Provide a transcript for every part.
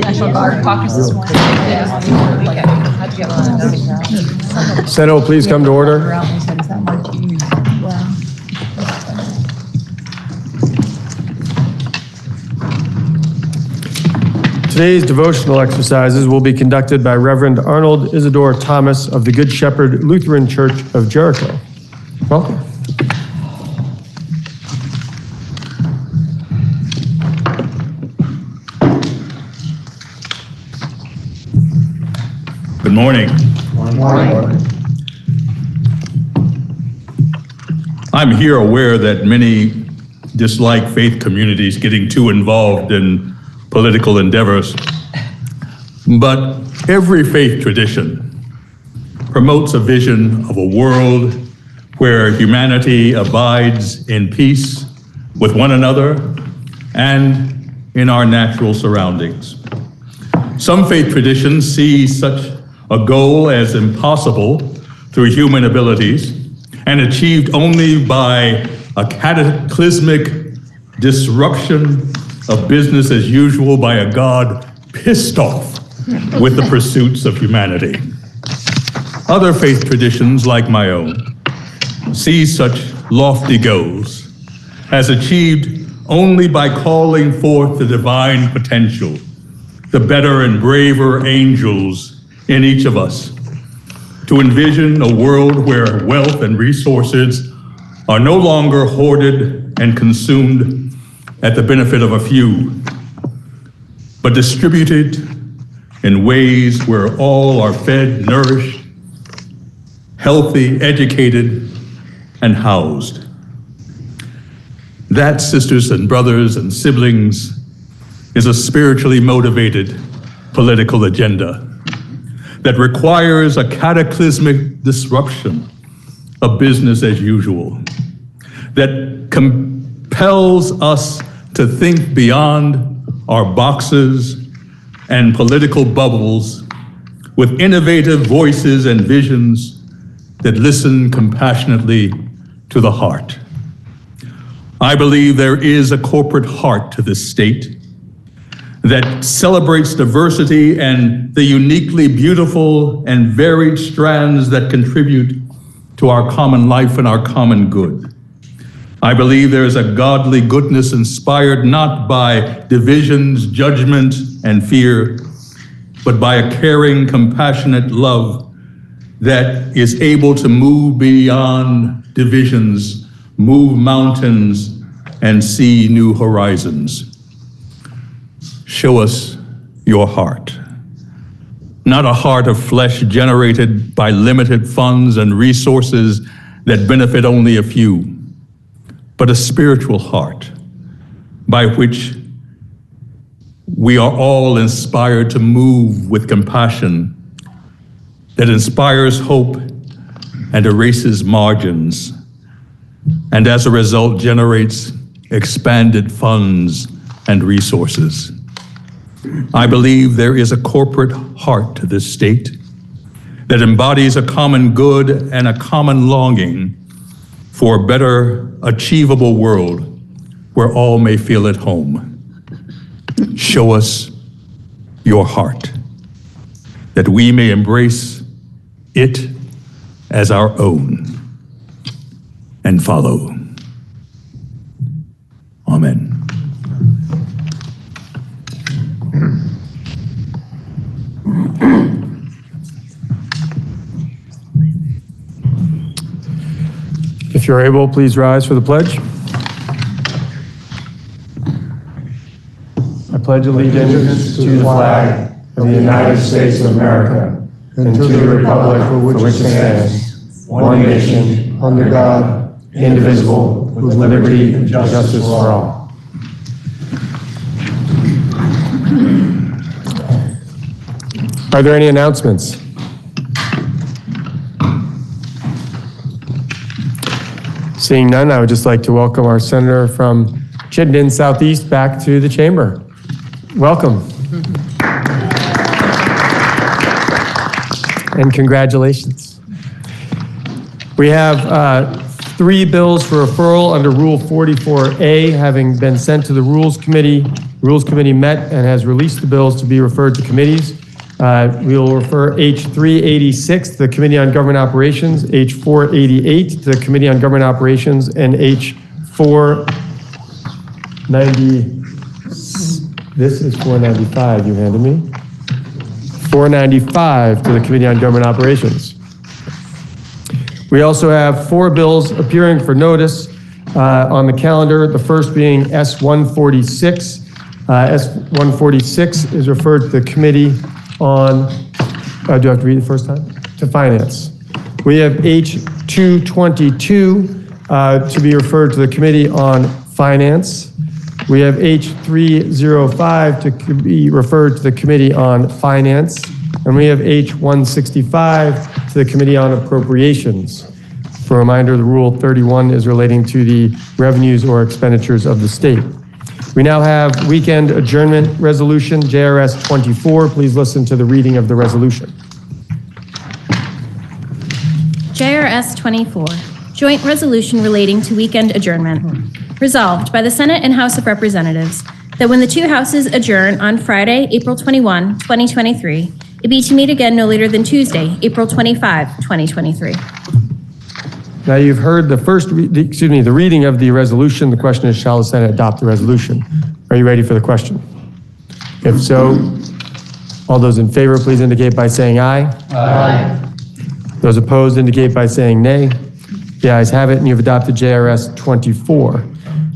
National Guard caucus this morning. Senate will please come to order. Today's devotional exercises will be conducted by Reverend Arnold Isidore Thomas of the Good Shepherd Lutheran Church of Jericho. Welcome. Good morning. Good morning. I'm here aware that many dislike faith communities getting too involved in political endeavors, but every faith tradition promotes a vision of a world where humanity abides in peace with one another and in our natural surroundings. Some faith traditions see such a goal as impossible through human abilities and achieved only by a cataclysmic disruption of business as usual by a God pissed off with the pursuits of humanity. Other faith traditions, like my own, see such lofty goals as achieved only by calling forth the divine potential, the better and braver angels in each of us, to envision a world where wealth and resources are no longer hoarded and consumed at the benefit of a few, but distributed in ways where all are fed, nourished, healthy, educated, and housed. That, sisters and brothers and siblings, is a spiritually motivated political agenda that requires a cataclysmic disruption of business as usual, that compels us to think beyond our boxes and political bubbles with innovative voices and visions that listen compassionately to the heart. I believe there is a corporate heart to this state that celebrates diversity and the uniquely beautiful and varied strands that contribute to our common life and our common good. I believe there is a godly goodness inspired not by divisions, judgment, and fear, but by a caring, compassionate love that is able to move beyond divisions, move mountains, and see new horizons. Show us your heart. Not a heart of flesh generated by limited funds and resources that benefit only a few, but a spiritual heart by which we are all inspired to move with compassion that inspires hope and erases margins, and as a result generates expanded funds and resources. I believe there is a corporate heart to this state that embodies a common good and a common longing for a better, achievable world where all may feel at home. Show us your heart, that we may embrace it as our own and follow. Amen. If you're able, please rise for the pledge. I pledge allegiance to the flag of the United States of America and to the republic for which it stands, one nation, under God, indivisible, with liberty and justice for all. Are there any announcements? Seeing none, I would just like to welcome our senator from Chittenden Southeast back to the chamber. Welcome. And congratulations. We have 3 bills for referral under Rule 44A having been sent to the Rules Committee Rules Committee met and has released the bills to be referred to committees. We will refer H386 to the Committee on Government Operations, H488 to the Committee on Government Operations, and H490. This is 495 you handed me. 495 to the Committee on Government Operations. We also have 4 bills appearing for notice on the calendar, the first being S146. S146 is referred to the Committee on, do I have to read it the first time? To Finance. We have H222 to be referred to the Committee on Finance. We have H305 to be referred to the Committee on Finance. And we have H165 to the Committee on Appropriations. For a reminder, the Rule 31 is relating to the revenues or expenditures of the state. We now have weekend adjournment resolution, JRS 24. Please listen to the reading of the resolution. JRS 24, joint resolution relating to weekend adjournment. Resolved by the Senate and House of Representatives that when the two houses adjourn on Friday, April 21, 2023, it be to meet again no later than Tuesday, April 25, 2023. Now you've heard the the reading of the resolution. The question is, shall the Senate adopt the resolution? Are you ready for the question? If so, all those in favor, please indicate by saying aye. Aye. Those opposed indicate by saying nay. The ayes have it, and you've adopted JRS 24.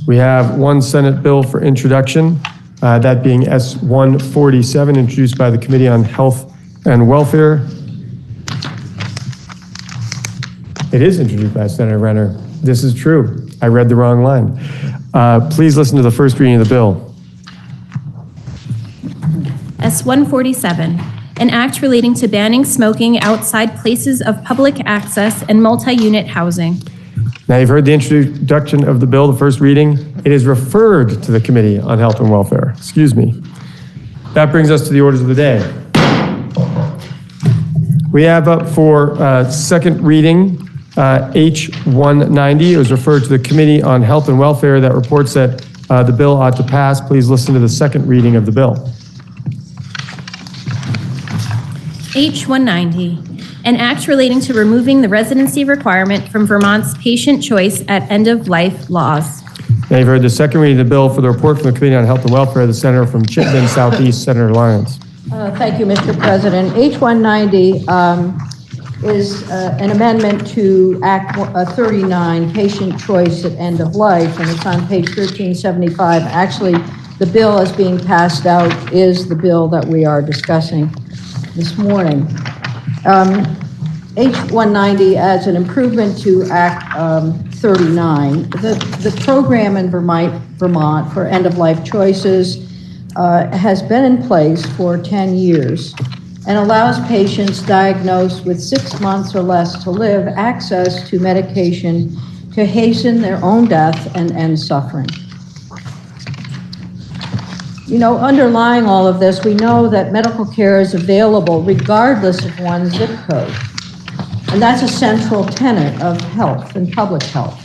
We have one Senate bill for introduction, that being S147, introduced by the Committee on Health and Welfare. It is introduced by Senator Renner. This is true. I read the wrong line. Please listen to the first reading of the bill. S147, an act relating to banning smoking outside places of public access and multi-unit housing. Now you've heard the introduction of the bill, the first reading. It is referred to the Committee on Health and Welfare. Excuse me. That brings us to the orders of the day. We have up for second reading H190. It was referred to the Committee on Health and Welfare that reports that the bill ought to pass. Please listen to the second reading of the bill. H190, an act relating to removing the residency requirement from Vermont's patient choice at end-of-life laws. Now you've heard the second reading of the bill. For the report from the Committee on Health and Welfare, the Senator from Chittenden Southeast, Senator Lyons. Thank you, Mr. President. H190 is an amendment to Act 39, Patient Choice at End of Life, and it's on page 1375. Actually, the bill as being passed out is the bill that we are discussing this morning. H190 adds an improvement to Act 39. The program in Vermont for end-of-life choices has been in place for 10 years and allows patients diagnosed with 6 months or less to live access to medication to hasten their own death and end suffering. You know, underlying all of this, we know that medical care is available regardless of one's zip code. And that's a central tenet of health and public health.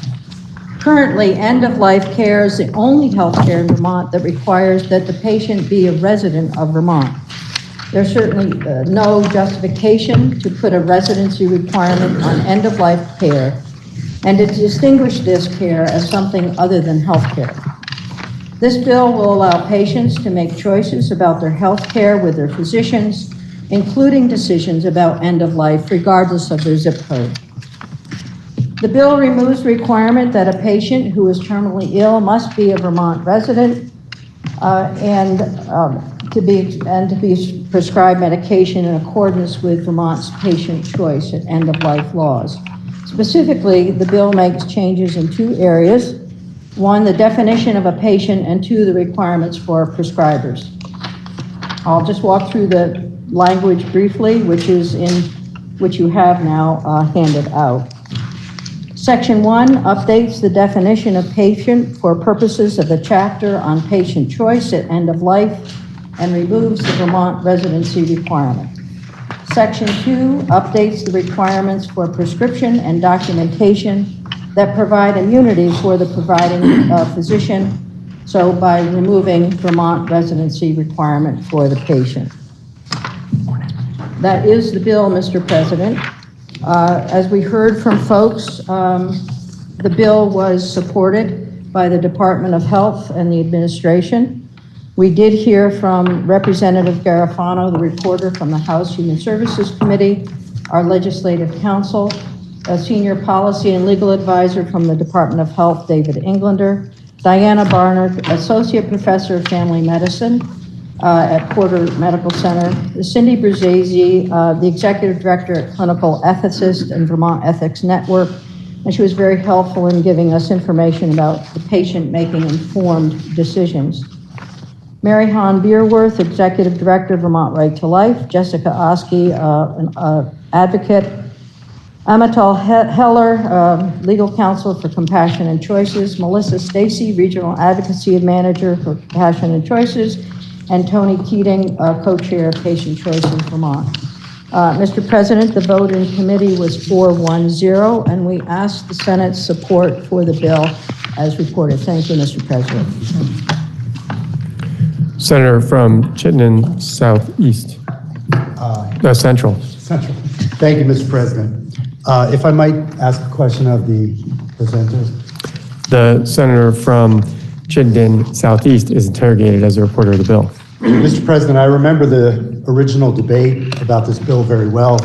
Currently, end-of-life care is the only health care in Vermont that requires that the patient be a resident of Vermont. There's certainly no justification to put a residency requirement on end-of-life care and to distinguish this care as something other than health care. This bill will allow patients to make choices about their health care with their physicians, including decisions about end of life, regardless of their zip code. The bill removes the requirement that a patient who is terminally ill must be a Vermont resident and to be prescribed medication in accordance with Vermont's patient choice at end of life laws. Specifically, the bill makes changes in 2 areas. 1, the definition of a patient, and 2, the requirements for prescribers. I'll just walk through the language briefly, which you have now handed out. Section 1 updates the definition of patient for purposes of the chapter on patient choice at end of life and removes the Vermont residency requirement. Section 2 updates the requirements for prescription and documentation that provide immunity for the providing physician So by removing Vermont residency requirement for the patient. That is the bill, Mr. President. As we heard from folks, the bill was supported by the Department of Health and the administration. We did hear from Representative Garofano, the reporter from the House Human Services Committee, our legislative counsel, a senior policy and legal advisor from the Department of Health, David Englander, Diana Barnard, associate professor of family medicine at Porter Medical Center, Cindy Bruzzese, the executive director at Clinical Ethicist and Vermont Ethics Network, and she was very helpful in giving us information about the patient making informed decisions. Mary Hahn Beerworth, executive director, Vermont Right to Life, Jessica Oskey, an advocate, Amatal Heller, legal counsel for Compassion and Choices, Melissa Stacy, regional advocacy manager for Compassion and Choices, and Tony Keating, co-chair of Patient Choice in Vermont. Mr. President, the vote in committee was 4-1-0, and we ask the Senate's support for the bill as reported. Thank you, Mr. President. Senator from Chittenden Southeast, Central. Central. Thank you, Mr. President. If I might ask a question of the presenters. The senator from Chittenden Southeast is interrogated as a reporter of the bill. Mr. President, I remember the original debate about this bill very well.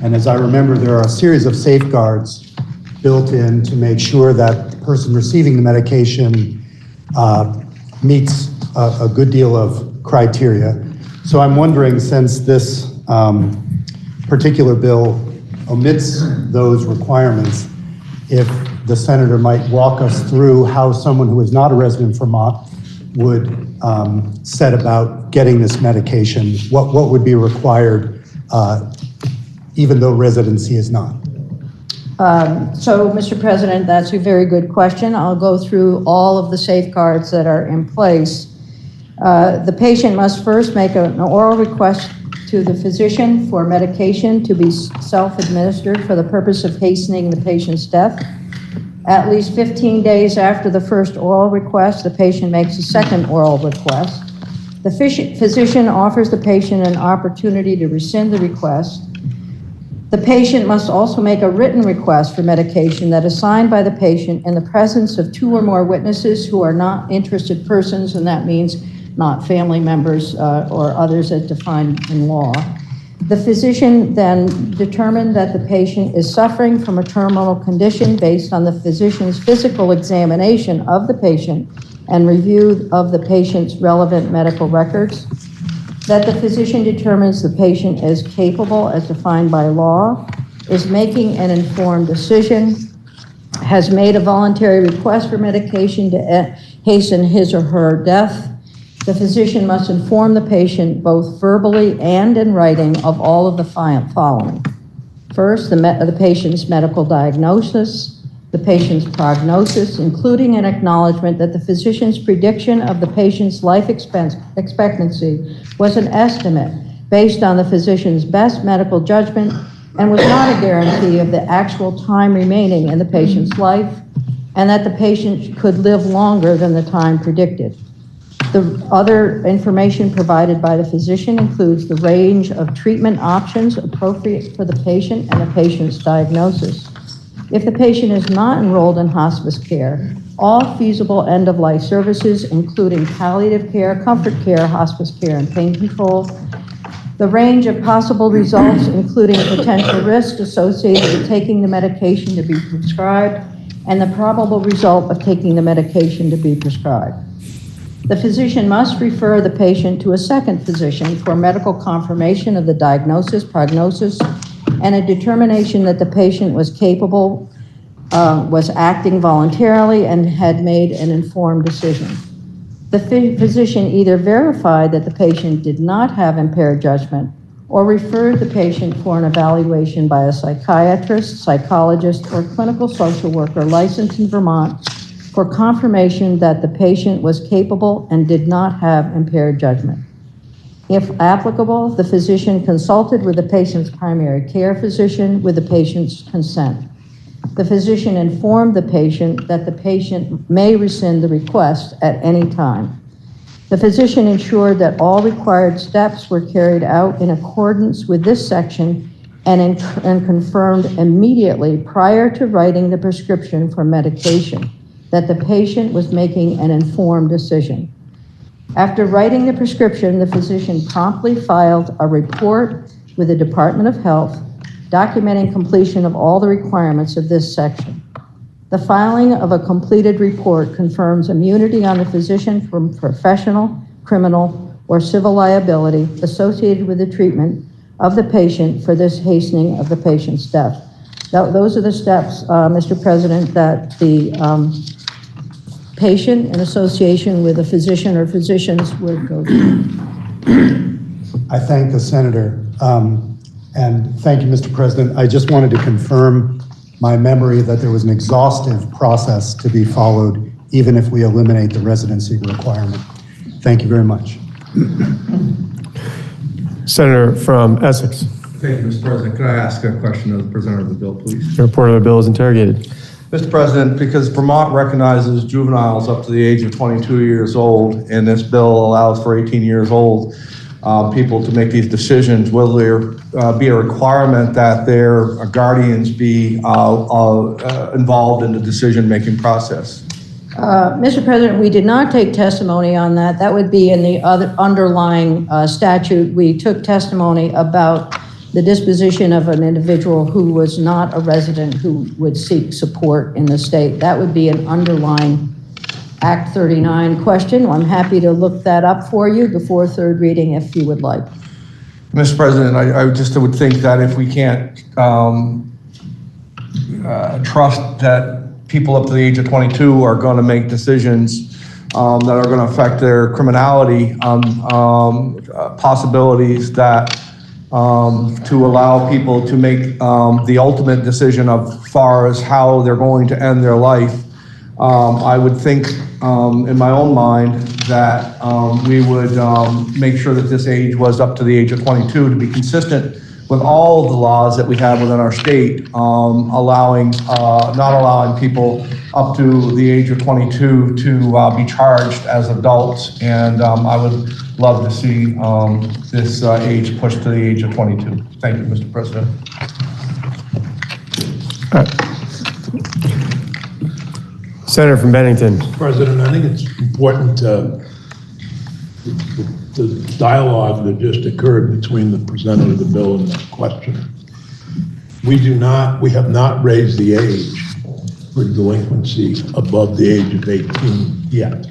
And as I remember, there are a series of safeguards built in to make sure that the person receiving the medication meets a good deal of criteria. So I'm wondering, since this particular bill omits those requirements, if the senator might walk us through how someone who is not a resident of Vermont would set about getting this medication. What would be required, even though residency is not? So, Mr. President, that's a very good question. I'll go through all of the safeguards that are in place. The patient must first make an oral request to the physician for medication to be self-administered for the purpose of hastening the patient's death. At least 15 days after the first oral request, the patient makes a second oral request. The physician offers the patient an opportunity to rescind the request. The patient must also make a written request for medication that is signed by the patient in the presence of 2 or more witnesses who are not interested persons, and that means not family members or others as defined in law. The physician then determined that the patient is suffering from a terminal condition based on the physician's physical examination of the patient and review of the patient's relevant medical records. That the physician determines the patient is capable as defined by law, is making an informed decision, has made a voluntary request for medication to hasten his or her death. The physician must inform the patient both verbally and in writing of all of the following. First, the patient's medical diagnosis, the patient's prognosis, including an acknowledgement that the physician's prediction of the patient's life expectancy was an estimate based on the physician's best medical judgment and was not a guarantee of the actual time remaining in the patient's life, and that the patient could live longer than the time predicted. The other information provided by the physician includes the range of treatment options appropriate for the patient and the patient's diagnosis. If the patient is not enrolled in hospice care, all feasible end-of-life services, including palliative care, comfort care, hospice care, and pain control, the range of possible results, including potential risks associated with taking the medication to be prescribed, and the probable result of taking the medication to be prescribed. The physician must refer the patient to a second physician for medical confirmation of the diagnosis, prognosis, and a determination that the patient was capable, was acting voluntarily, and had made an informed decision. The physician either verified that the patient did not have impaired judgment or referred the patient for an evaluation by a psychiatrist, psychologist, or clinical social worker licensed in Vermont for confirmation that the patient was capable and did not have impaired judgment. If applicable, the physician consulted with the patient's primary care physician with the patient's consent. The physician informed the patient that the patient may rescind the request at any time. The physician ensured that all required steps were carried out in accordance with this section and confirmed immediately prior to writing the prescription for medication that the patient was making an informed decision. After writing the prescription, the physician promptly filed a report with the Department of Health documenting completion of all the requirements of this section. The filing of a completed report confirms immunity on the physician from professional, criminal, or civil liability associated with the treatment of the patient for this hastening of the patient's death. Those are the steps, Mr. President, that the patient in association with a physician or physicians would go through. I thank the senator, and thank you, Mr. President. I just wanted to confirm my memory that there was an exhaustive process to be followed, even if we eliminate the residency requirement. Thank you very much. Senator from Essex. Thank you, Mr. President. Could I ask a question of the presenter of the bill, please? The report of the bill is interrogated. Mr. President, because Vermont recognizes juveniles up to the age of 22 years old, and this bill allows for 18 years old people to make these decisions, will there be a requirement that their guardians be involved in the decision-making process? Mr. President, we did not take testimony on that. That would be in the other underlying statute. We took testimony about the disposition of an individual who was not a resident who would seek support in the state. That would be an underlying Act 39 question. I'm happy to look that up for you before third reading if you would like. Mr. President, I just would think that if we can't trust that people up to the age of 22 are going to make decisions that are going to affect their criminality, possibilities that to allow people to make the ultimate decision of far as how they're going to end their life. I would think in my own mind that we would make sure that this age was up to the age of 22 to be consistent with all of the laws that we have within our state, not allowing people up to the age of 22 to be charged as adults. And I would love to see this age pushed to the age of 22. Thank you, Mr. President. Senator from Bennington. President, I think it's important the dialogue that just occurred between the presenter of the bill and the questioner. We have not raised the age for delinquency above the age of 18 yet.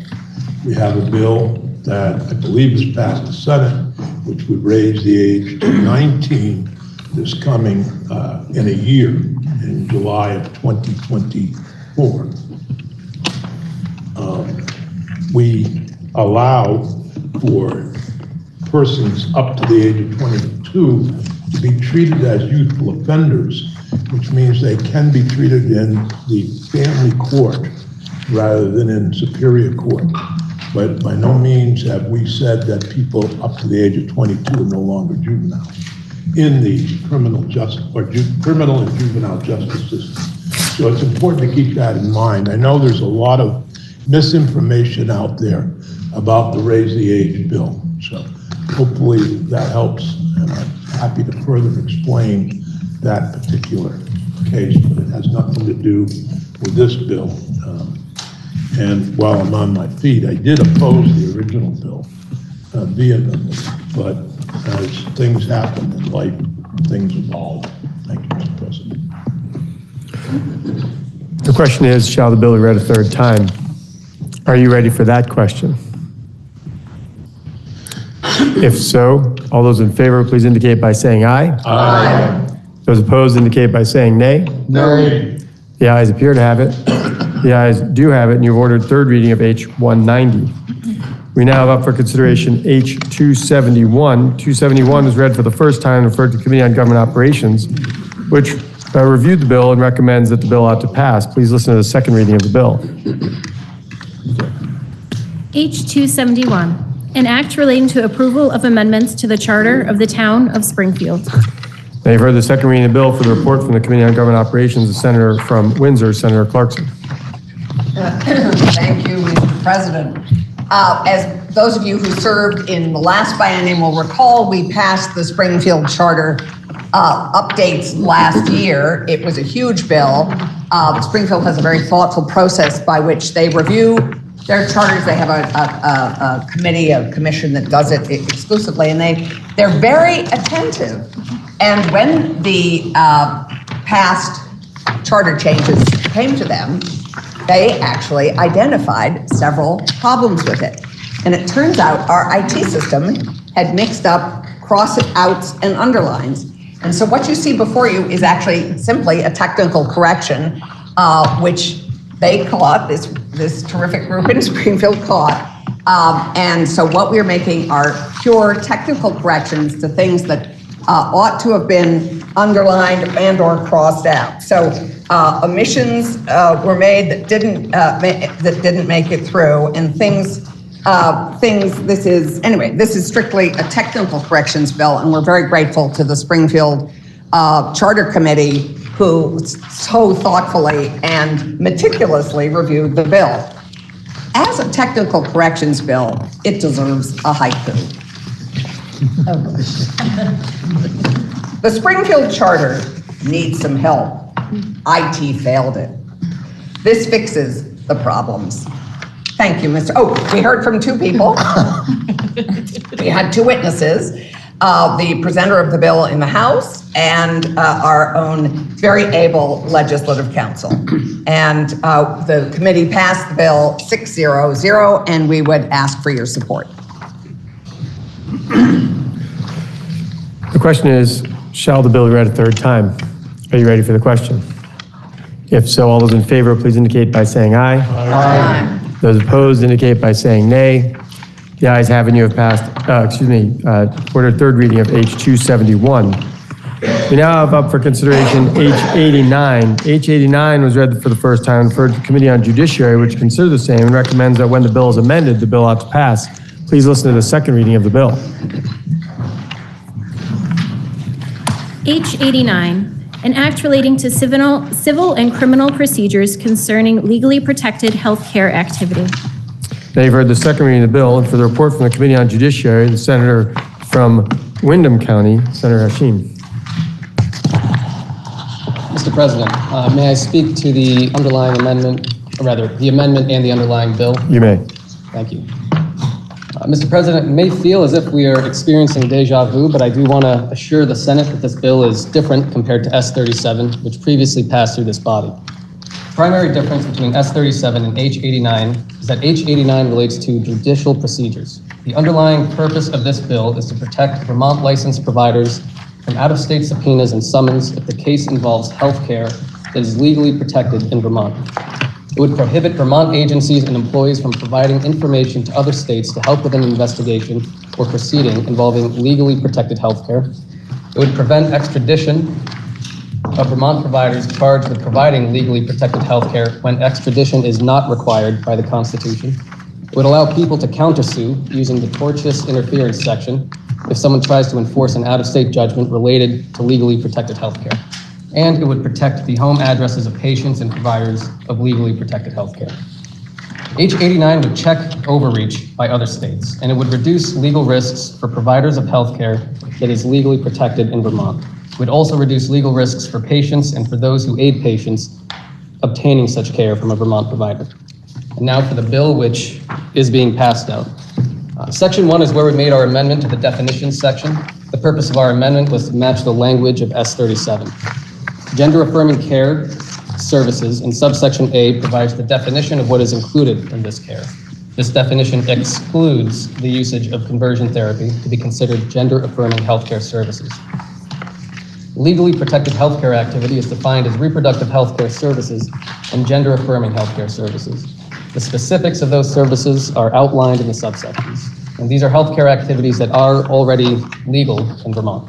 We have a bill that I believe has passed the Senate, which would raise the age to 19 this coming in a year, in July of 2024. We allow for persons up to the age of 22 to be treated as youthful offenders, which means they can be treated in the family court rather than in superior court. But by no means have we said that people up to the age of 22 are no longer juveniles in the criminal and juvenile justice system. So it's important to keep that in mind. I know there's a lot of misinformation out there about the Raise the Age bill. So hopefully that helps, and I'm happy to further explain that particular case, but it has nothing to do with this bill. And while I'm on my feet, I did oppose the original bill vehemently, but as things happen in life, things evolve. Thank you, Mr. President. The question is, shall the bill be read a third time? Are you ready for that question? If so, all those in favor, please indicate by saying aye. Aye. Those opposed indicate by saying nay. Nay. The ayes appear to have it. The ayes do have it, and you've ordered third reading of H-190. We now have up for consideration H-271. 271 was read for the first time and referred to Committee on Government Operations, which reviewed the bill and recommends that the bill ought to pass. Please listen to the second reading of the bill. H-271, an act relating to approval of amendments to the Charter of the Town of Springfield. Now you've heard the second reading of the bill. For the report from the Committee on Government Operations, the Senator from Windsor, Senator Clarkson. Thank you, Mr. President. As those of you who served in the last biennium will recall, we passed the Springfield Charter updates last year. It was a huge bill. Springfield has a very thoughtful process by which they review their charters. They have a committee, a commission that does it exclusively, and they're very attentive. And when the past charter changes came to them, they actually identified several problems with it. And it turns out our IT system had mixed up cross-outs and underlines. And so what you see before you is actually simply a technical correction, which they caught, this terrific group in Springfield caught. And so what we're making are pure technical corrections to things that ought to have been underlined and or crossed out. So omissions were made that didn't make it through, and this is strictly a technical corrections bill, and we're very grateful to the Springfield Charter Committee, who so thoughtfully and meticulously reviewed the bill. As a technical corrections bill, it deserves a haiku. The Springfield Charter needs some help. IT failed it. This fixes the problems. Thank you, Mr. Oh, we heard from two people. We had two witnesses, the presenter of the bill in the House and our own very able legislative counsel. And the committee passed the bill 6-0-0, and we would ask for your support. The question is, shall the bill be read a third time? Are you ready for the question? If so, all those in favor, please indicate by saying aye. Aye. Those opposed indicate by saying nay. The ayes have it, you have passed, order third reading of H271. We now have up for consideration H89. H89 was read for the first time, referred to the Committee on Judiciary, which considers the same and recommends that when the bill is amended, the bill ought to pass. Please listen to the second reading of the bill. H89, an act relating to civil and criminal procedures concerning legally protected healthcare activity. Now you've heard the second reading of the bill, and for the report from the Committee on Judiciary, the Senator from Windham County, Senator Hashim. Mr. President, may I speak to the underlying amendment, or rather, the amendment and the underlying bill? You may. Thank you. Mr. President, it may feel as if we are experiencing deja vu, but I do want to assure the Senate that this bill is different compared to S37, which previously passed through this body. The primary difference between S37 and H89 is that H89 relates to judicial procedures. The underlying purpose of this bill is to protect Vermont licensed providers from out-of-state subpoenas and summons if the case involves health care that is legally protected in Vermont. It would prohibit Vermont agencies and employees from providing information to other states to help with an investigation or proceeding involving legally protected health care. It would prevent extradition of Vermont providers charged with providing legally protected health care when extradition is not required by the Constitution. It would allow people to countersue using the tortious interference section if someone tries to enforce an out-of-state judgment related to legally protected health care. And it would protect the home addresses of patients and providers of legally protected health care. H89 would check overreach by other states, and it would reduce legal risks for providers of health care that is legally protected in Vermont. It would also reduce legal risks for patients and for those who aid patients obtaining such care from a Vermont provider. And now for the bill which is being passed out. Section 1 is where we made our amendment to the definitions section. The purpose of our amendment was to match the language of S37. Gender-affirming care services in subsection A provides the definition of what is included in this care. This definition excludes the usage of conversion therapy to be considered gender-affirming healthcare services. Legally protected healthcare activity is defined as reproductive healthcare services and gender-affirming healthcare services. The specifics of those services are outlined in the subsections, and these are healthcare activities that are already legal in Vermont.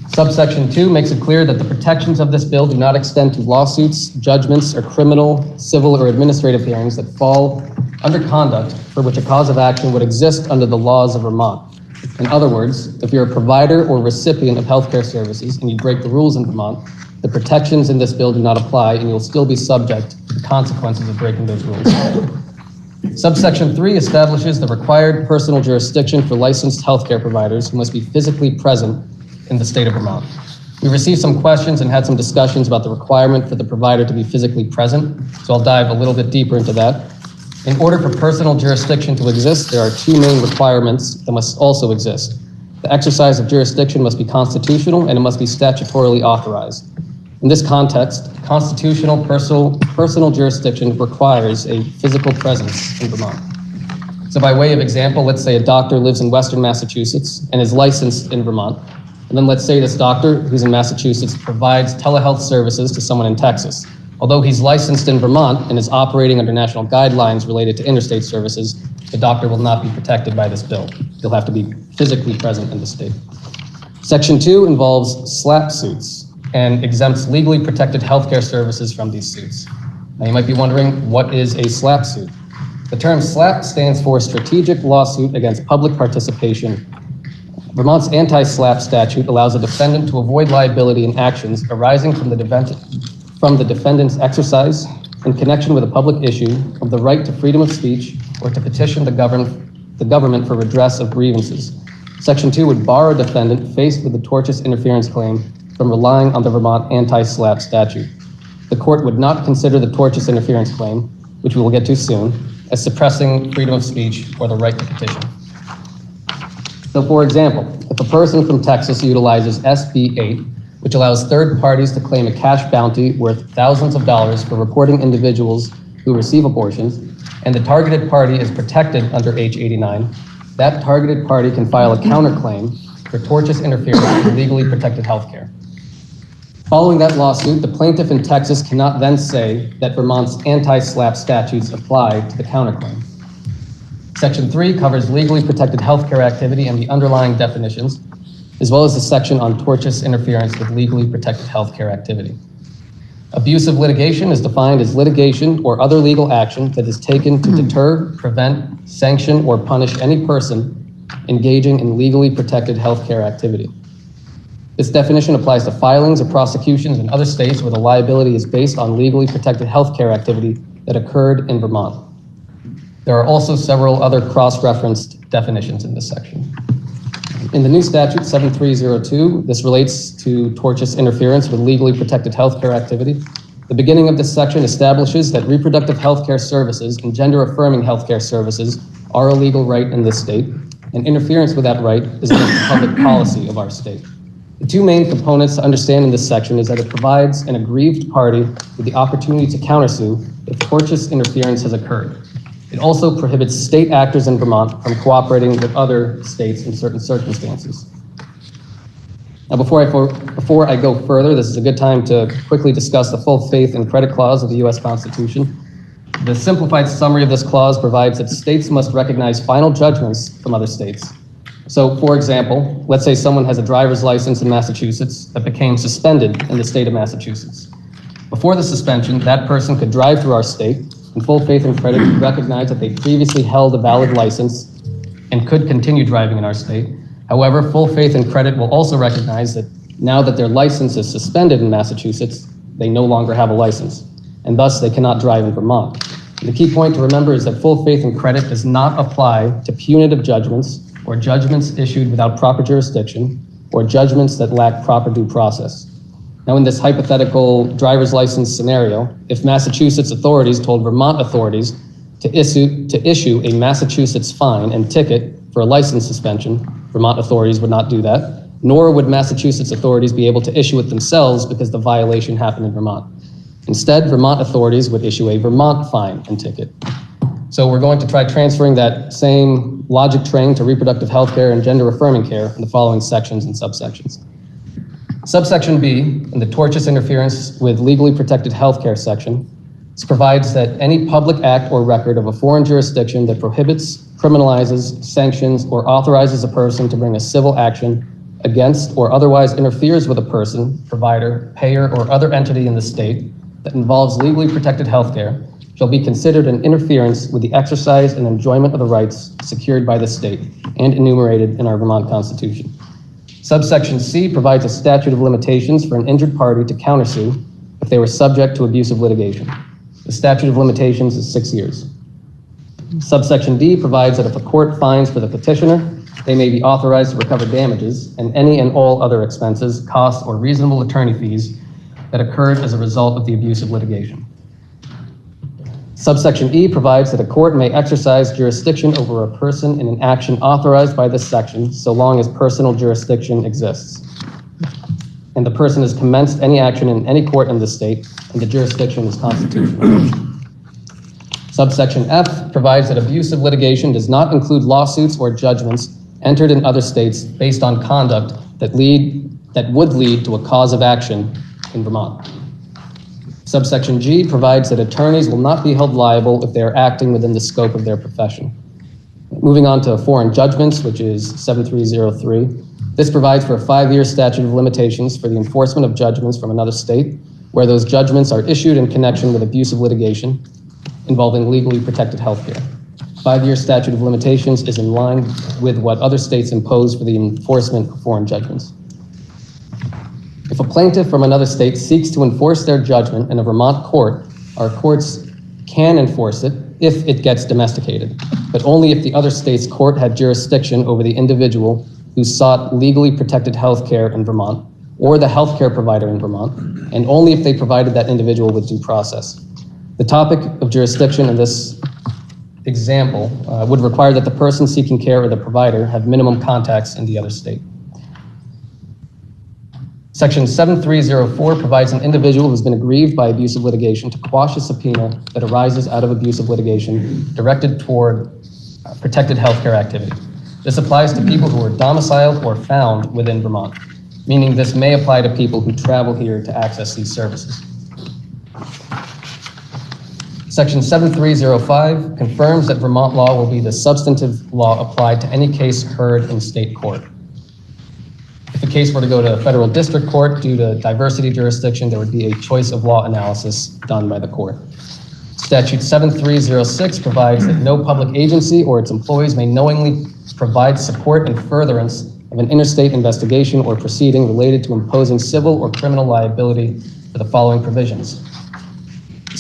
Subsection 2 makes it clear that the protections of this bill do not extend to lawsuits, judgments, or criminal, civil, or administrative hearings that fall under conduct for which a cause of action would exist under the laws of Vermont. It In other words, if you're a provider or recipient of healthcare services and you break the rules in Vermont, the protections in this bill do not apply and you'll still be subject to the consequences of breaking those rules. Subsection 3 establishes the required personal jurisdiction for licensed healthcare providers who must be physically present in the state of Vermont. We received some questions and had some discussions about the requirement for the provider to be physically present, so I'll dive a little bit deeper into that. In order for personal jurisdiction to exist, there are two main requirements that must also exist. The exercise of jurisdiction must be constitutional and it must be statutorily authorized. In this context, constitutional personal jurisdiction requires a physical presence in Vermont. So by way of example, let's say a doctor lives in Western Massachusetts and is licensed in Vermont. And then let's say this doctor who's in Massachusetts provides telehealth services to someone in Texas. Although he's licensed in Vermont and is operating under national guidelines related to interstate services, the doctor will not be protected by this bill. He'll have to be physically present in the state. Section 2 involves SLAPP suits and exempts legally protected healthcare services from these suits. Now you might be wondering, what is a SLAPP suit? The term SLAPP stands for Strategic Lawsuit Against Public Participation. Vermont's anti-SLAPP statute allows a defendant to avoid liability in actions arising from the defendant's exercise in connection with a public issue of the right to freedom of speech or to petition the government for redress of grievances. Section 2 would bar a defendant faced with a tortious interference claim from relying on the Vermont anti-SLAPP statute. The court would not consider the tortious interference claim, which we will get to soon, as suppressing freedom of speech or the right to petition. So for example, if a person from Texas utilizes SB 8, which allows third parties to claim a cash bounty worth thousands of dollars for reporting individuals who receive abortions, and the targeted party is protected under H89, that targeted party can file a counterclaim for tortious interference with legally protected healthcare. Following that lawsuit, the plaintiff in Texas cannot then say that Vermont's anti-SLAPP statutes apply to the counterclaim. Section 3 covers legally protected healthcare activity and the underlying definitions, as well as the section on tortious interference with legally protected healthcare activity. Abusive litigation is defined as litigation or other legal action that is taken to deter, prevent, sanction, or punish any person engaging in legally protected healthcare activity. This definition applies to filings or prosecutions in other states where the liability is based on legally protected healthcare activity that occurred in Vermont. There are also several other cross-referenced definitions in this section. In the new statute, 7302, this relates to tortious interference with legally protected healthcare activity. The beginning of this section establishes that reproductive healthcare services and gender-affirming healthcare services are a legal right in this state, and interference with that right is against the public policy of our state. The two main components to understand in this section is that it provides an aggrieved party with the opportunity to countersue if tortious interference has occurred. It also prohibits state actors in Vermont from cooperating with other states in certain circumstances. Now, before I go further, this is a good time to quickly discuss the full faith and credit clause of the U.S. Constitution. The simplified summary of this clause provides that states must recognize final judgments from other states. So, for example, let's say someone has a driver's license in Massachusetts that became suspended in the state of Massachusetts. Before the suspension, that person could drive through our state, and full faith and credit could recognize that they previously held a valid license and could continue driving in our state. However, full faith and credit will also recognize that now that their license is suspended in Massachusetts, they no longer have a license, and thus they cannot drive in Vermont. And the key point to remember is that full faith and credit does not apply to punitive judgments or judgments issued without proper jurisdiction or judgments that lack proper due process. Now, in this hypothetical driver's license scenario, if Massachusetts authorities told Vermont authorities to issue a Massachusetts fine and ticket for a license suspension, Vermont authorities would not do that, nor would Massachusetts authorities be able to issue it themselves because the violation happened in Vermont. Instead, Vermont authorities would issue a Vermont fine and ticket. So we're going to try transferring that same logic train to reproductive health care and gender-affirming care in the following sections and subsections. Subsection B, in the tortious interference with legally protected healthcare section, provides that any public act or record of a foreign jurisdiction that prohibits, criminalizes, sanctions, or authorizes a person to bring a civil action against or otherwise interferes with a person, provider, payer, or other entity in the state that involves legally protected healthcare shall be considered an interference with the exercise and enjoyment of the rights secured by the state and enumerated in our Vermont Constitution. Subsection C provides a statute of limitations for an injured party to countersue if they were subject to abusive litigation. The statute of limitations is 6 years. Subsection D provides that if a court finds for the petitioner, they may be authorized to recover damages and any and all other expenses, costs, or reasonable attorney fees that occurred as a result of the abusive litigation. Subsection E provides that a court may exercise jurisdiction over a person in an action authorized by this section so long as personal jurisdiction exists, and the person has commenced any action in any court in the state, and the jurisdiction is constitutional. Subsection F provides that abusive litigation does not include lawsuits or judgments entered in other states based on conduct that would lead to a cause of action in Vermont. Subsection G provides that attorneys will not be held liable if they are acting within the scope of their profession. Moving on to foreign judgments, which is 7303. This provides for a 5-year statute of limitations for the enforcement of judgments from another state, where those judgments are issued in connection with abusive litigation involving legally protected health care. 5-year statute of limitations is in line with what other states impose for the enforcement of foreign judgments. If a plaintiff from another state seeks to enforce their judgment in a Vermont court, our courts can enforce it if it gets domesticated, but only if the other state's court had jurisdiction over the individual who sought legally protected health care in Vermont, or the health care provider in Vermont, and only if they provided that individual with due process. The topic of jurisdiction in this example would require that the person seeking care or the provider have minimum contacts in the other state. Section 7304 provides an individual who's been aggrieved by abusive litigation to quash a subpoena that arises out of abusive litigation directed toward protected healthcare activity. This applies to people who are domiciled or found within Vermont, meaning this may apply to people who travel here to access these services. Section 7305 confirms that Vermont law will be the substantive law applied to any case heard in state court. If a case were to go to federal district court due to diversity jurisdiction, there would be a choice of law analysis done by the court. Statute 7306 provides that no public agency or its employees may knowingly provide support and furtherance of an interstate investigation or proceeding related to imposing civil or criminal liability for the following provisions.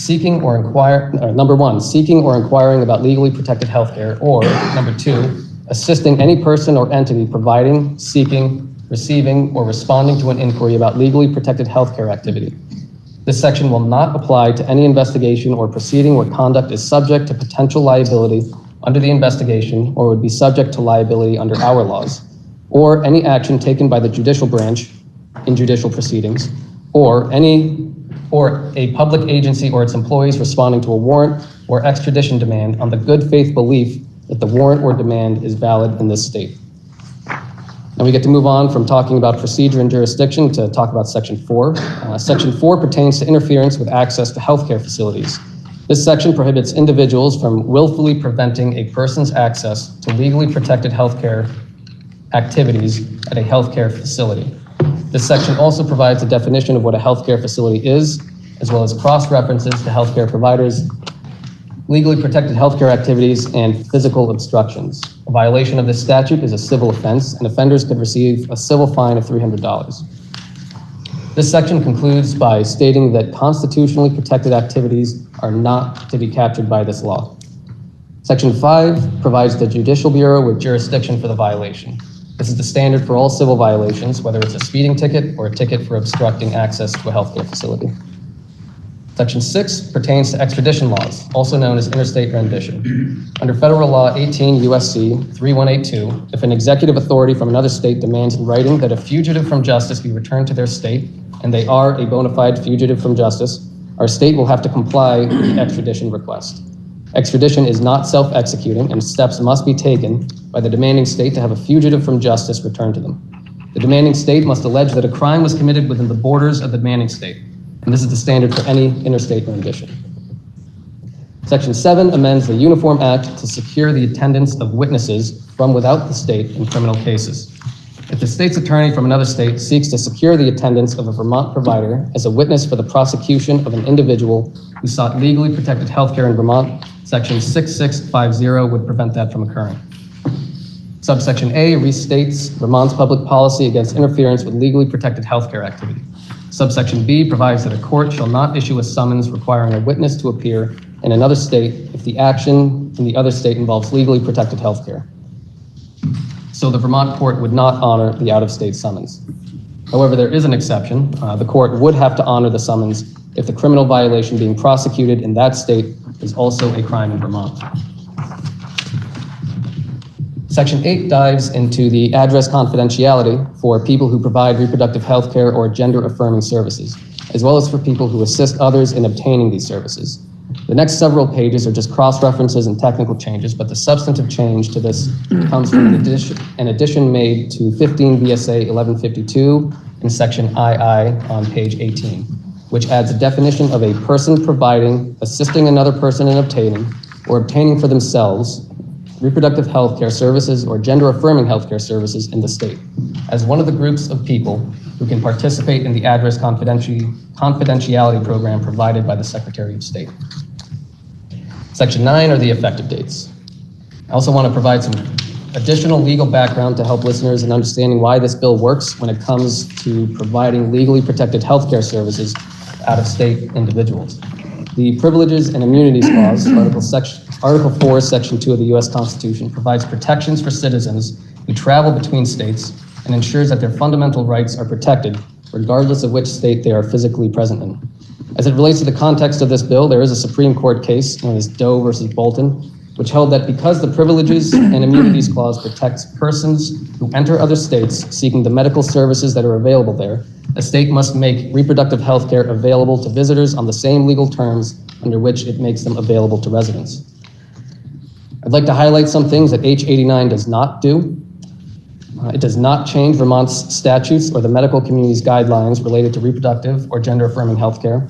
Number one, seeking or inquiring about legally protected health care, or number two, assisting any person or entity providing, seeking, receiving, or responding to an inquiry about legally protected healthcare activity. This section will not apply to any investigation or proceeding where conduct is subject to potential liability under the investigation or would be subject to liability under our laws, or any action taken by the judicial branch in judicial proceedings, or a public agency or its employees responding to a warrant or extradition demand on the good faith belief that the warrant or demand is valid in this state. Now we get to move on from talking about procedure and jurisdiction to talk about Section 4. Section 4 pertains to interference with access to healthcare facilities. This section prohibits individuals from willfully preventing a person's access to legally protected healthcare activities at a healthcare facility. This section also provides a definition of what a healthcare facility is, as well as cross-references to healthcare providers, legally protected healthcare activities, and physical obstructions. A violation of this statute is a civil offense, and offenders could receive a civil fine of $300. This section concludes by stating that constitutionally protected activities are not to be captured by this law. Section 5 provides the Judicial Bureau with jurisdiction for the violation. This is the standard for all civil violations, whether it's a speeding ticket or a ticket for obstructing access to a healthcare facility. Section 6 pertains to extradition laws, also known as interstate rendition. Under federal law 18 U.S.C. 3182, if an executive authority from another state demands in writing that a fugitive from justice be returned to their state, and they are a bona fide fugitive from justice, our state will have to comply with the extradition request. Extradition is not self-executing, and steps must be taken by the demanding state to have a fugitive from justice returned to them. The demanding state must allege that a crime was committed within the borders of the demanding state, and this is the standard for any interstate rendition. Section 7 amends the Uniform Act to secure the attendance of witnesses from without the state in criminal cases. If the state's attorney from another state seeks to secure the attendance of a Vermont provider as a witness for the prosecution of an individual who sought legally protected healthcare in Vermont, Section 6650 would prevent that from occurring. Subsection A restates Vermont's public policy against interference with legally protected healthcare activity. Subsection B provides that a court shall not issue a summons requiring a witness to appear in another state if the action in the other state involves legally protected healthcare. So the Vermont court would not honor the out-of-state summons. However, there is an exception. The court would have to honor the summons if the criminal violation being prosecuted in that state is also a crime in Vermont. Section 8 dives into the address confidentiality for people who provide reproductive health care or gender-affirming services, as well as for people who assist others in obtaining these services. The next several pages are just cross-references and technical changes, but the substantive change to this comes from an addition made to 15 VSA 1152 in Section II on page 18, which adds a definition of a person providing, assisting another person in obtaining, or obtaining for themselves reproductive health care services or gender-affirming health care services in the state, as one of the groups of people who can participate in the address confidentiality program provided by the Secretary of State. Section 9 are the effective dates. I also want to provide some additional legal background to help listeners in understanding why this bill works when it comes to providing legally protected health care services to out-of-state individuals. The Privileges and Immunities Clause, Article 4, Section 2 of the U.S. Constitution, provides protections for citizens who travel between states and ensures that their fundamental rights are protected, regardless of which state they are physically present in. As it relates to the context of this bill, there is a Supreme Court case known as Doe versus Bolton, which held that because the Privileges and Immunities Clause protects persons who enter other states seeking the medical services that are available there, a state must make reproductive health care available to visitors on the same legal terms under which it makes them available to residents. I'd like to highlight some things that H89 does not do. It does not change Vermont's statutes or the medical community's guidelines related to reproductive or gender-affirming health care.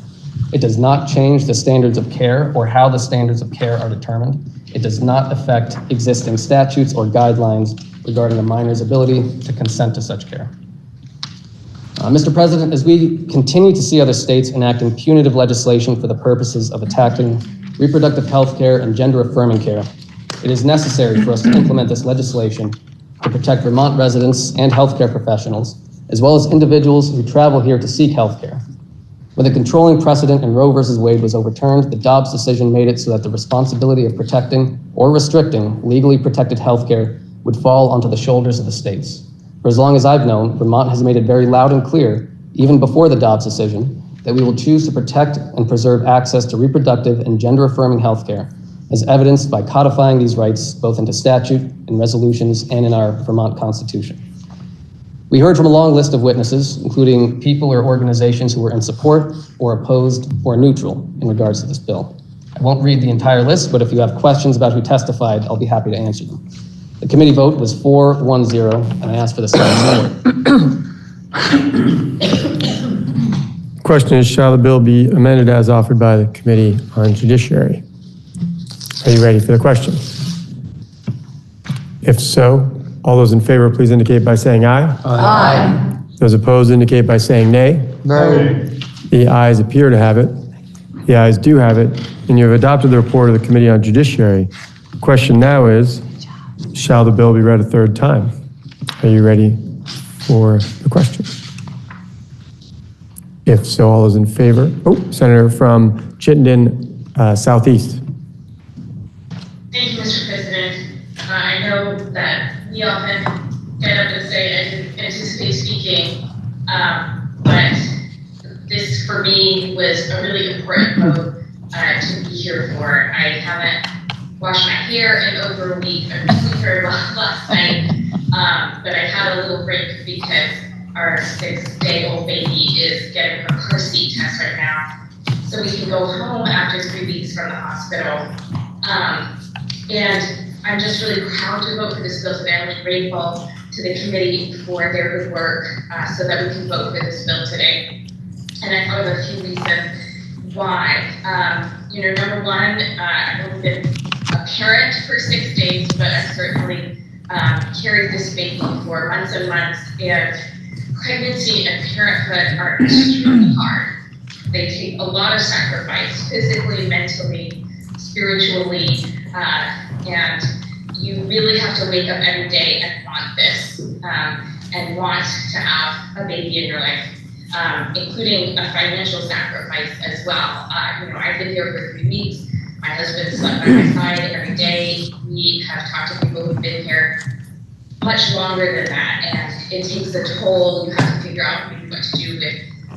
It does not change the standards of care or how the standards of care are determined. It does not affect existing statutes or guidelines regarding a minor's ability to consent to such care. Mr. President, as we continue to see other states enacting punitive legislation for the purposes of attacking reproductive health care and gender-affirming care, it is necessary for us to implement this legislation to protect Vermont residents and healthcare professionals, as well as individuals who travel here to seek healthcare. When the controlling precedent in Roe versus Wade was overturned, the Dobbs decision made it so that the responsibility of protecting or restricting legally protected healthcare would fall onto the shoulders of the states. For as long as I've known, Vermont has made it very loud and clear, even before the Dobbs decision, that we will choose to protect and preserve access to reproductive and gender-affirming healthcare, as evidenced by codifying these rights both into statute, in resolutions, and in our Vermont Constitution. We heard from a long list of witnesses, including people or organizations who were in support or opposed or neutral in regards to this bill. I won't read the entire list, but if you have questions about who testified, I'll be happy to answer them. The committee vote was 4-1-0, and I ask for the second. Question is, shall the bill be amended as offered by the Committee on Judiciary? Are you ready for the question? If so, all those in favor, please indicate by saying aye. Aye. Those opposed indicate by saying nay. Nay. The ayes appear to have it. The ayes do have it, and you have adopted the report of the Committee on Judiciary. The question now is, shall the bill be read a third time? Are you ready for the question? If so, all those in favor. Oh, Senator from Chittenden Southeast. Thank you, Mr. President. I know that we often get up and say I didn't anticipate speaking, but this for me was a really important vote to be here for. I haven't washed my hair in over a week. I really very well last night, but I had a little break because our 6-day-old baby is getting her car seat test right now, so we can go home after 3 weeks from the hospital. And I'm just really proud to vote for this bill today. I'm really grateful to the committee for their good work so that we can vote for this bill today. And I thought of a few reasons why. Number one, I've only been a parent for 6 days, but I'm certainly carried this baby for months and months, and pregnancy and parenthood are extremely hard. They take a lot of sacrifice, physically, mentally, spiritually, and you really have to wake up every day and want this, and want to have a baby in your life, including a financial sacrifice as well. I've been here for 3 weeks. My husband slept by my side every day. We have talked to people who've been here much longer than that, and it takes a toll. You have to figure out what to do with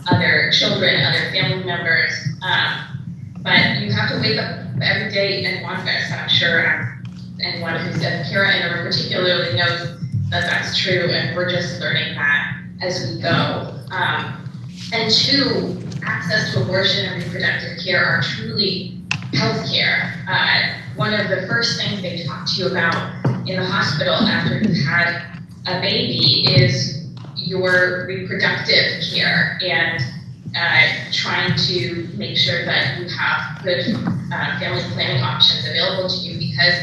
other children, other family members, but you have to wake up every day and want this. I'm sure anyone who's a parent particularly knows that that's true, and we're just learning that as we go. And two, access to abortion and reproductive care are truly healthcare. One of the first things they talk to you about in the hospital after you've had a baby is your reproductive care and trying to make sure that you have good family planning options available to you, because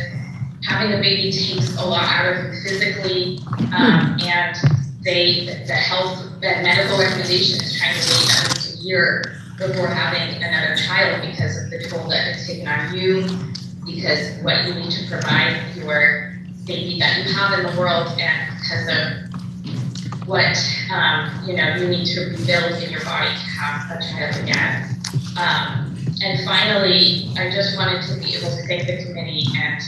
having a baby takes a lot out of you physically, and the health and medical recommendation is trying to wait at least a year before having another child because of the toll that it's taken on you, because what you need to provide your baby that you have in the world, and because of what you need to rebuild in your body to have a child again. And finally, I just wanted to be able to thank the committee and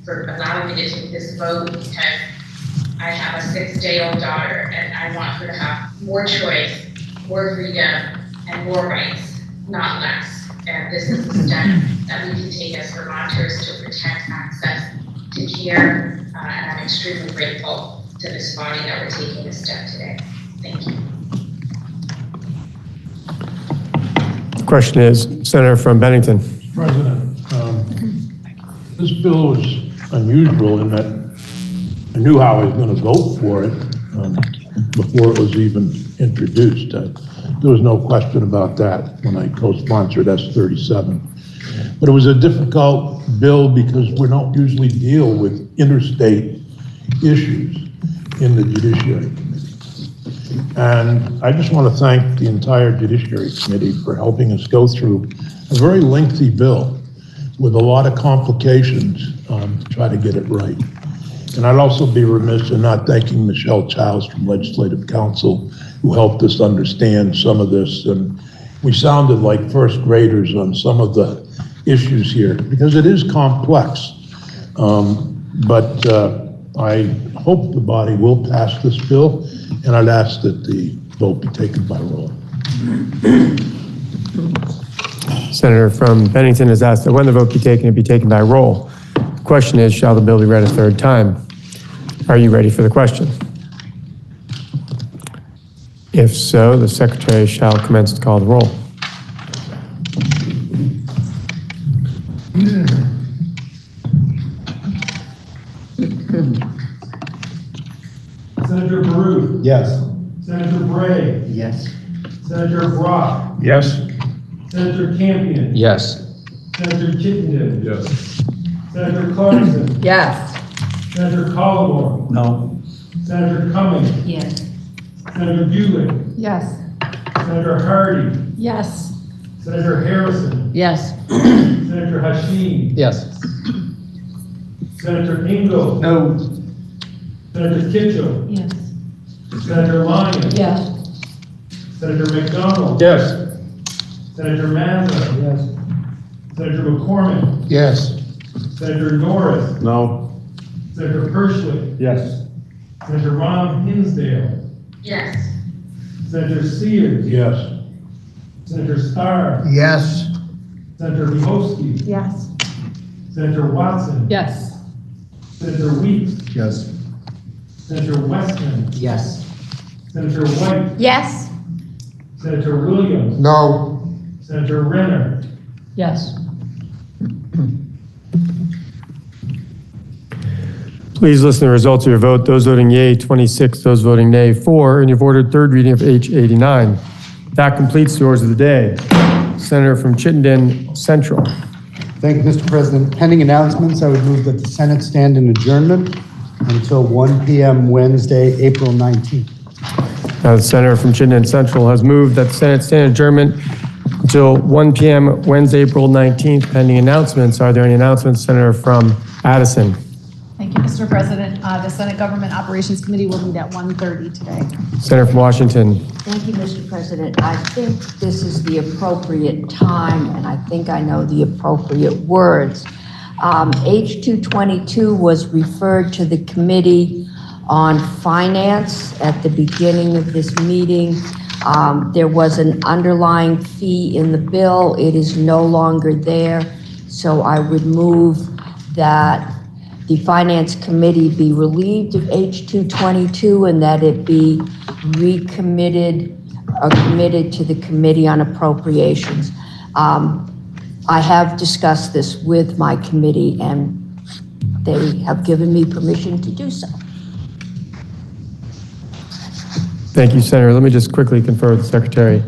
for allowing me to take this vote, because I have a 6-day-old daughter and I want her to have more choice, more freedom, and more rights, not less. And this is a step that we can take as Vermonters to protect access to care, and I'm extremely grateful to this body that we're taking this step today. Thank you. The question is, Senator from Bennington. President, this bill was unusual in that I knew how I was going to vote for it before it was even introduced. There was no question about that when I co-sponsored S37. But it was a difficult bill because we don't usually deal with interstate issues in the Judiciary Committee. And I just want to thank the entire Judiciary Committee for helping us go through a very lengthy bill with a lot of complications to try to get it right. And I'd also be remiss in not thanking Michelle Childs from Legislative Council, who helped us understand some of this. And we sounded like first graders on some of the issues here, because it is complex. But I hope the body will pass this bill, and I'd ask that the vote be taken by roll. Senator from Bennington has asked that when the vote be taken, it be taken by roll. The question is, shall the bill be read a third time? Are you ready for the question? If so, the secretary shall commence to call the roll. Senator Baruch. Yes. Senator Bray. Yes. Senator Brock. Yes. Senator Campion. Yes. Senator Chittenden. Yes. Senator Clarkson. Yes. Senator Collmore. No. Senator Cummings. Yes. Senator Bueller. Yes. Senator Hardy. Yes. Senator Harrison. Yes. Senator Hashim. Yes. Senator Engel. No. Senator Kitchell. Yes. Senator Lyon. Yes. Senator McDonald. Yes. Senator Mazza. Yes. Senator McCormick. Yes. Senator Norris. No. Senator Perschlick. Yes. Senator Ron Hinsdale. Yes. Senator Sears. Yes. Senator Starr. Yes. Senator Mihoski. Yes. Senator Watson. Yes. Senator Weeks. Yes. Senator Westman. Yes. Senator White. Yes. Senator Williams. No. Senator Renner. Yes. Please listen to the results of your vote. Those voting yea, 26. Those voting nay, 4. And you've ordered third reading of H89. That completes the orders of the day. Senator from Chittenden Central. Thank you, Mr. President. Pending announcements, I would move that the Senate stand in adjournment. until 1 p.m. Wednesday, April 19th. The senator from Chittenden Central has moved that the Senate stand adjournment until 1 p.m. Wednesday, April 19th, pending announcements. Are there any announcements, Senator from Addison? Thank you, Mr. President. The Senate Government Operations Committee will meet at 1:30 today. Senator from Washington. Thank you, Mr. President. I think this is the appropriate time, and I think I know the appropriate words. H222 was referred to the Committee on Finance at the beginning of this meeting. There was an underlying fee in the bill. It is no longer there, so I would move that the Finance Committee be relieved of H222 and that it be recommitted or committed to the Committee on Appropriations. I have discussed this with my committee and they have given me permission to do so. Thank you, Senator. Let me just quickly confer with the Secretary.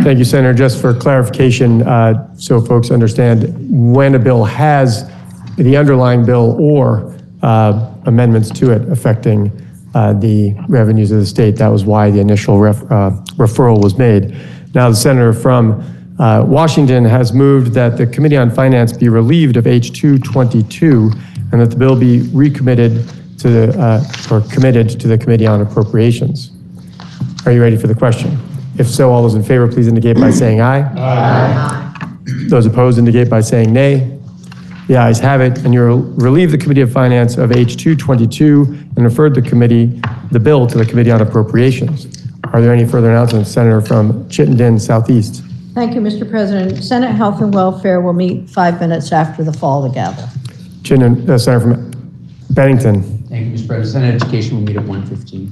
Thank you, Senator. Just for clarification, so folks understand, when a bill has the underlying bill or amendments to it affecting the revenues of the state, that was why the initial referral was made. Now, the senator from Washington has moved that the Committee on Finance be relieved of H222 and that the bill be recommitted to or committed to the Committee on Appropriations. Are you ready for the question? If so, all those in favor, please indicate by saying aye. Aye. Those opposed indicate by saying nay. The ayes have it, and you'll relieve the Committee of Finance of H222 and refer the bill to the Committee on Appropriations. Are there any further announcements? Senator from Chittenden Southeast. Thank you, Mr. President. Senate Health and Welfare will meet 5 minutes after the fall of the gavel. Chittenden, Senator from Bennington. Thank you, Mr. President. Senate Education will meet at 1:15.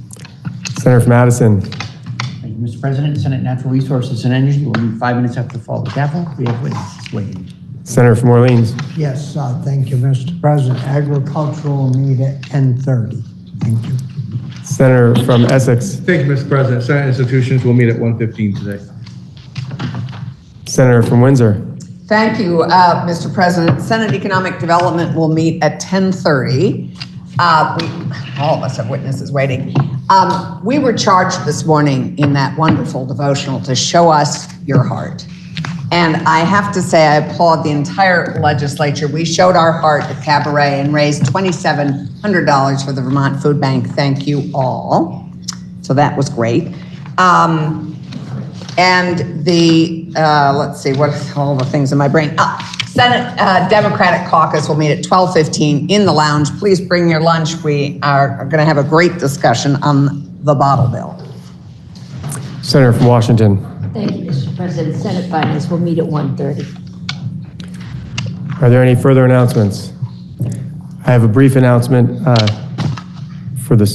Senator from Addison. Thank you, Mr. President. Senate Natural Resources and Energy will meet 5 minutes after the fall of the gavel. We have witnesses waiting. Senator from Orleans. Yes, thank you, Mr. President. Agricultural will meet at 10:30. Thank you. Senator from Essex. Thank you, Mr. President. Senate institutions will meet at 1:15 today. Senator from Windsor. Thank you, Mr. President. Senate Economic Development will meet at 10:30. All of us have witnesses waiting. We were charged this morning in that wonderful devotional to show us your heart. And I have to say, I applaud the entire legislature. We showed our heart at Cabaret and raised $2,700 for the Vermont Food Bank. Thank you all. So that was great. And the, let's see, what are all the things in my brain? Senate Democratic Caucus will meet at 12:15 in the lounge. Please bring your lunch. We are going to have a great discussion on the bottle bill. Senator from Washington. Thank you, Mr. President. Senate Finance will meet at 1:30. Are there any further announcements? I have a brief announcement for the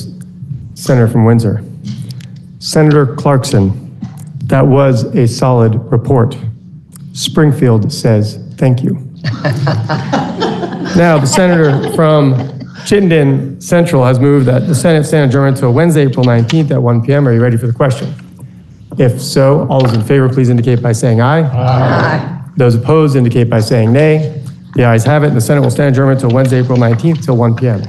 senator from Windsor. Senator Clarkson, that was a solid report. Springfield says thank you. Now, the senator from Chittenden Central has moved that the Senate stand adjourned until Wednesday, April 19th at 1 p.m. Are you ready for the question? If so, all those in favor, please indicate by saying aye. Aye. Those opposed indicate by saying nay. The ayes have it, and the Senate will stand adjourned until Wednesday, April 19th, till 1 p.m.